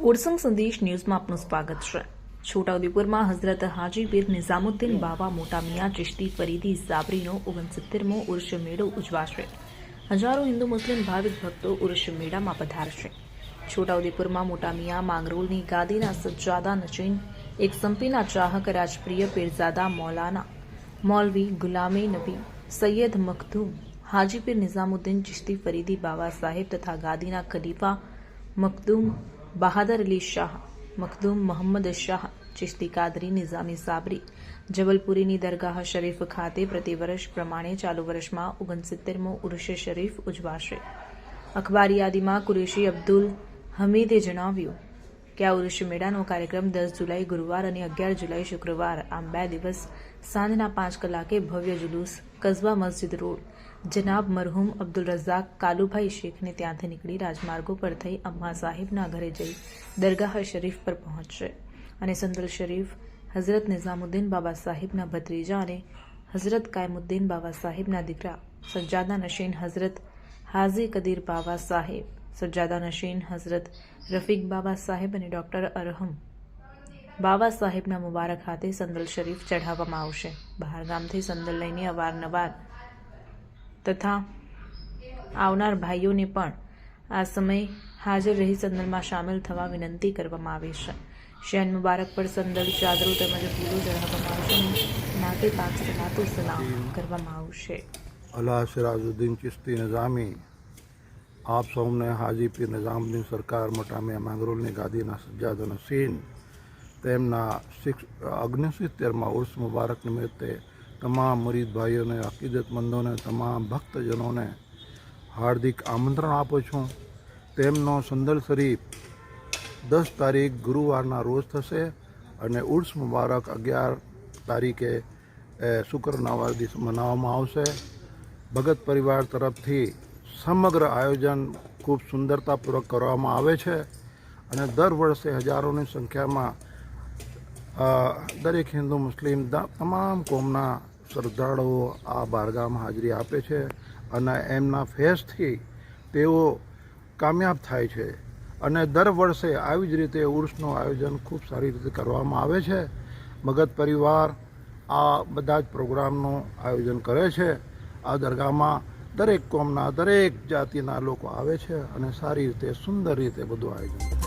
ઓરસંગ સંદેશ ન્યૂઝમાં આપનું સ્વાગત છે। છોટાઉદેપુરમાં હઝરત હાજી પીર નિઝામુદ્દીન બાવા મોટા મિયા ચિશ્તી ફરીદી સાબરીનો 69મો ઉર્ષ મેળો ઉજવાશે। હજારો હિન્દુ મુસ્લિમ ભાવિક ભક્તો ઉર્ષ મેળામાં પધારશે। છોટાઉદેપુરમાં મોટા મિયા માંગરોળની ગાદીના સજ્જાદા નશીન એક સંપીના ચાહક રાજપ્રિય પીરઝાદા મૌલાના મૌલવી ગુલામે નબી સૈયદ મખદૂમ હાજી પીર નિઝામુદ્દીન ચિશ્તી ફરીદી બાવા સાહેબ તથા ગાદીના ખલીફા મખદૂમ બહાદર અલી શાહ મખદૂમ મોહમ્મદ શાહ ચિશ્તી કાદરી નિઝામી સાબરી જબલપુરીની દરગાહ શરીફ ખાતે પ્રતિવર્ષ પ્રમાણે ચાલુ વર્ષમાં 69મો ઉર્ષ શરીફ ઉજવાશે। અખબારી યાદીમાં કુરેશી અબ્દુલ હમીદે જણાવ્યું કે આ ઉર્ષ મેળાનો કાર્યક્રમ 10 જુલાઈ ગુરુવાર અને 11 જુલાઈ શુક્રવાર આમ 2 દિવસ સાંજના 5 કલાકે ભવ્ય જુલુસ કસ્બા મસ્જિદ રોડ જનાબ મરહૂમ અબ્દુલ રઝાક કાલુભાઈ શેખને ત્યાંથી નીકળી રાજમાર્ગો પર થઈ અમ્મા સાહિબના ઘરે જઈ દરગાહ શરીફ પર પહોંચશે અને સંદલ શરીફ હઝરત નિઝામુદ્દીન બાબા સાહિબના ભત્રીજા અને હઝરત કાયમુદ્દીન બાબા સાહિબના દીકરા સજ્જાદા નશીન હઝરત હાજી કદીર બાબા સાહેબ સજ્જાદા નશીન હઝરત રફીક બાબા સાહેબ અને ડોક્ટર અરહમ બાબા સાહેબના મુબારક હાથે સંદલ શરીફ ચઢાવવામાં આવશે। બહાર ગામથી સંદલ લઈને અવારનવાર તથા આવનાર ભાઈઓને પણ આ સમય હાજર રહી સંદલમાં સામેલ થવા વિનંતી કરવામાં આવી છે। શેન મુબારક પર સંદલ ચાદરો તેમજ ફૂલો ચઢાવવામાં આવશે અને નાકે પાક સલાતો સલામ કરવામાં આવશે। अला सिराजुद्दीन चिश्ती निज़ामी आप सौने हाजी पीर निज़ामुद्दीन सरकार मोटा मियाँ માંગરોળની ગાદીના સજ્જાદા નશીન તેમના 69માં ઉર્સ મુબારક નિમિત્તે તમામ મરીદ ભાઈઓને અકીદતમંદોને તમામ ભક્તજનોને હાર્દિક આમંત્રણ આપું છું। તેમનો સંદલ શરીફ 10 તારીખ ગુરુવારના રોજ થશે અને ઉર્સ મુબારક 11 તારીખે શુક્રના દિવસ મનાવવામાં આવશે। ભગત પરિવાર તરફથી સમગ્ર આયોજન ખૂબ સુંદરતાપૂર્વક કરવામાં આવે છે અને દર વર્ષે હજારોની સંખ્યામાં દરેક હિન્દુ મુસ્લિમ તમામ કોમના શ્રદ્ધાળુઓ આ બારગામ હાજરી આપે છે અને એમના ફેસથી તેઓ કામયાબ થાય છે અને દર વર્ષે આવી જ રીતે ઉર્સનું આયોજન ખૂબ સારી રીતે કરવામાં આવે છે। ભગત પરિવાર આ બધા જ પ્રોગ્રામનું આયોજન કરે છે। આ દરગાહમાં દરેક કોમના દરેક જાતિના લોકો આવે છે અને સારી રીતે સુંદર રીતે બધું આયોજન